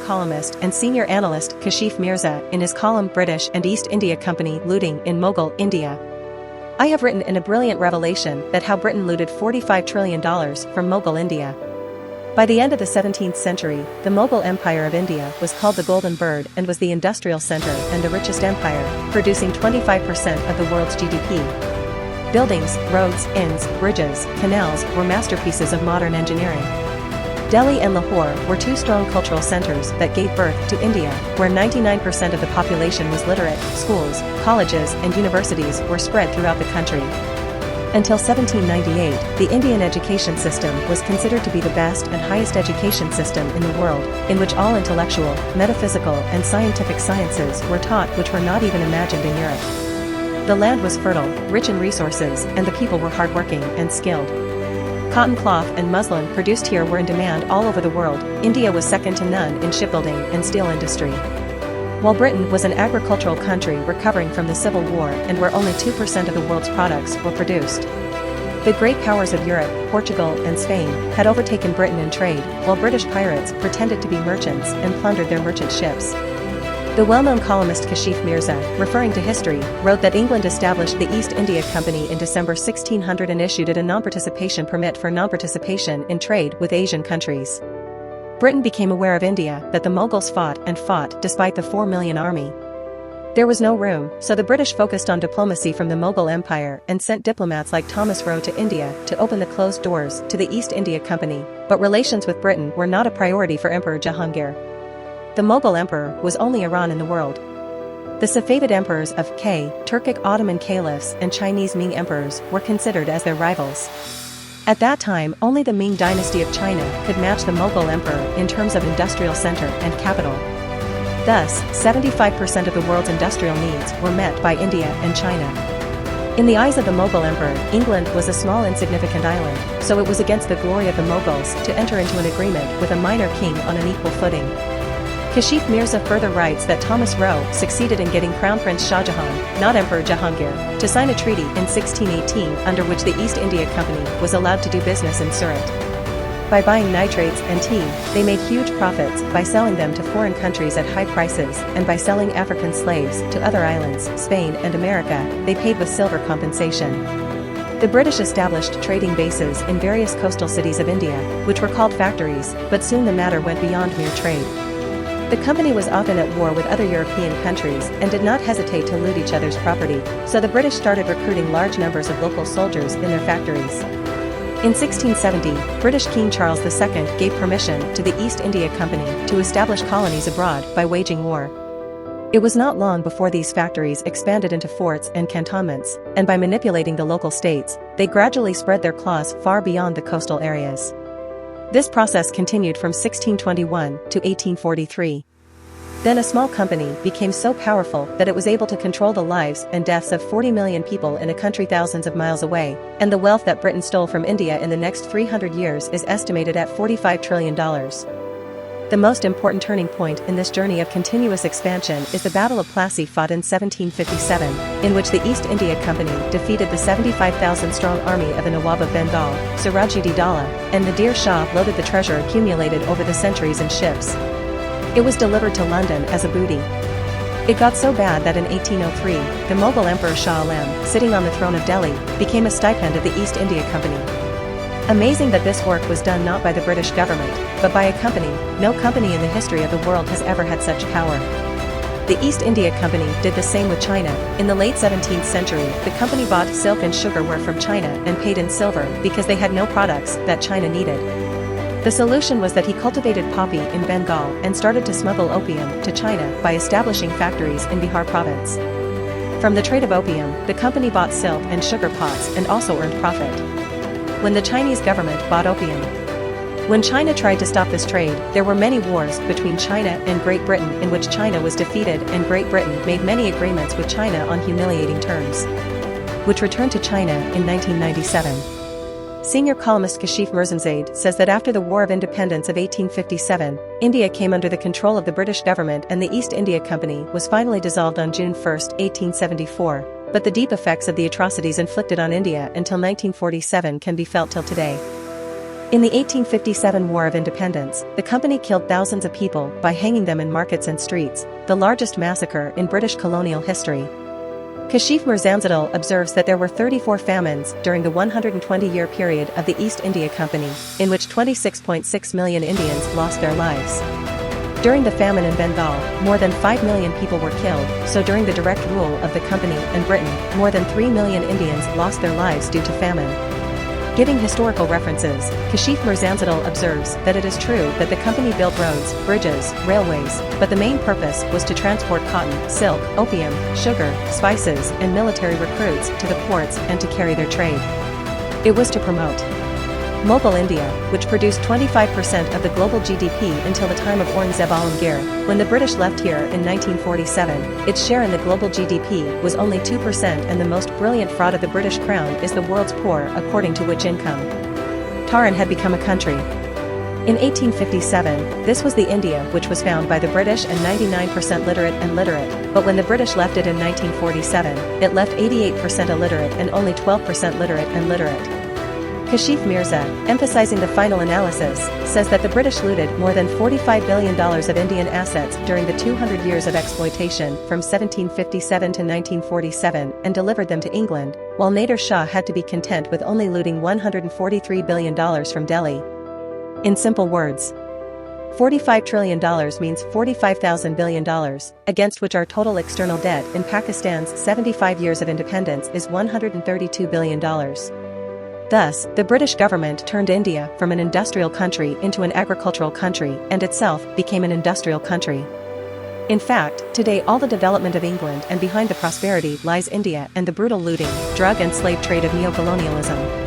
columnist and senior analyst Kashif Mirza in his column British and East India Company Looting in Mughal India. I have written in a brilliant revelation that how Britain looted $45 trillion from Mughal India. By the end of the 17th century, the Mughal Empire of India was called the Golden Bird and was the industrial center and the richest empire, producing 25% of the world's GDP. Buildings, roads, inns, bridges, canals were masterpieces of modern engineering. Delhi and Lahore were two strong cultural centers that gave birth to India, where 99% of the population was literate. Schools, colleges, and universities were spread throughout the country. Until 1798, the Indian education system was considered to be the best and highest education system in the world, in which all intellectual, metaphysical, and scientific sciences were taught which were not even imagined in Europe. The land was fertile, rich in resources, and the people were hardworking and skilled. Cotton cloth and muslin produced here were in demand all over the world. India was second to none in shipbuilding and steel industry. While Britain was an agricultural country recovering from the Civil War and where only 2% of the world's products were produced. The great powers of Europe, Portugal and Spain, had overtaken Britain in trade, while British pirates pretended to be merchants and plundered their merchant ships. The well-known columnist Kashif Mirza, referring to history, wrote that England established the East India Company in December 1600 and issued it a non-participation permit for non-participation in trade with Asian countries. Britain became aware of India, that the Mughals fought and fought despite the 4 million army. There was no room, so the British focused on diplomacy from the Mughal Empire and sent diplomats like Thomas Roe to India to open the closed doors to the East India Company, but relations with Britain were not a priority for Emperor Jahangir. The Mughal emperor was only Iran in the world. The Safavid emperors of Turkic Ottoman caliphs and Chinese Ming emperors were considered as their rivals. At that time, only the Ming dynasty of China could match the Mughal emperor in terms of industrial center and capital. Thus, 75% of the world's industrial needs were met by India and China. In the eyes of the Mughal emperor, England was a small insignificant island, so it was against the glory of the Mughals to enter into an agreement with a minor king on an equal footing. Kashif Mirza further writes that Thomas Roe succeeded in getting Crown Prince Shah Jahan, not Emperor Jahangir, to sign a treaty in 1618 under which the East India Company was allowed to do business in Surat. By buying nitrates and tea, they made huge profits by selling them to foreign countries at high prices, and by selling African slaves to other islands, Spain and America, they paid with silver compensation. The British established trading bases in various coastal cities of India, which were called factories, but soon the matter went beyond mere trade. The company was often at war with other European countries and did not hesitate to loot each other's property, so the British started recruiting large numbers of local soldiers in their factories. In 1670, British King Charles II gave permission to the East India Company to establish colonies abroad by waging war. It was not long before these factories expanded into forts and cantonments, and by manipulating the local states, they gradually spread their claws far beyond the coastal areas. This process continued from 1621 to 1843. Then a small company became so powerful that it was able to control the lives and deaths of 40 million people in a country thousands of miles away, and the wealth that Britain stole from India in the next 300 years is estimated at $45 trillion. The most important turning point in this journey of continuous expansion is the Battle of Plassey fought in 1757, in which the East India Company defeated the 75,000-strong army of the Nawab of Bengal, Sirajudi Dowlah, and Nadir Shah loaded the treasure accumulated over the centuries in ships. It was delivered to London as a booty. It got so bad that in 1803, the Mughal Emperor Shah Alam, sitting on the throne of Delhi, became a stipend of the East India Company. Amazing that this work was done not by the British government, but by a company. No company in the history of the world has ever had such power. The East India Company did the same with China. In the late 17th century, the company bought silk and sugarware from China and paid in silver because they had no products that China needed. The solution was that he cultivated poppy in Bengal and started to smuggle opium to China by establishing factories in Bihar province. From the trade of opium, the company bought silk and sugar pots and also earned profit. When the Chinese government bought opium. When China tried to stop this trade, there were many wars between China and Great Britain in which China was defeated and Great Britain made many agreements with China on humiliating terms, which returned to China in 1997. Senior columnist Kashif Mirza says that after the War of Independence of 1857, India came under the control of the British government and the East India Company was finally dissolved on June 1, 1874. But the deep effects of the atrocities inflicted on India until 1947 can be felt till today. In the 1857 War of Independence, the company killed thousands of people by hanging them in markets and streets, the largest massacre in British colonial history. Kashif Mirza observes that there were 34 famines during the 120-year period of the East India Company, in which 26.6 million Indians lost their lives. During the famine in Bengal, more than 5 million people were killed, so during the direct rule of the company and Britain, more than 3 million Indians lost their lives due to famine. Giving historical references, Kashif Mirza observes that it is true that the company built roads, bridges, railways, but the main purpose was to transport cotton, silk, opium, sugar, spices, and military recruits to the ports and to carry their trade. It was to promote Mughal India, which produced 25% of the global GDP until the time of Aurangzeb Alamgir. When the British left here in 1947, its share in the global GDP was only 2%, and the most brilliant fraud of the British Crown is the world's poor, according to which income Taran had become a country. In 1857, this was the India which was found by the British and 99% literate, but when the British left it in 1947, it left 88% illiterate and only 12% literate and literate. Kashif Mirza, emphasizing the final analysis, says that the British looted more than $45 billion of Indian assets during the 200 years of exploitation from 1757 to 1947 and delivered them to England, while Nader Shah had to be content with only looting $143 billion from Delhi. In simple words, $45 trillion means $45,000 billion, against which our total external debt in Pakistan's 75 years of independence is $132 billion. Thus, the British government turned India from an industrial country into an agricultural country and itself became an industrial country. In fact, today all the development of England and behind the prosperity lies India and the brutal looting, drug and slave trade of neocolonialism.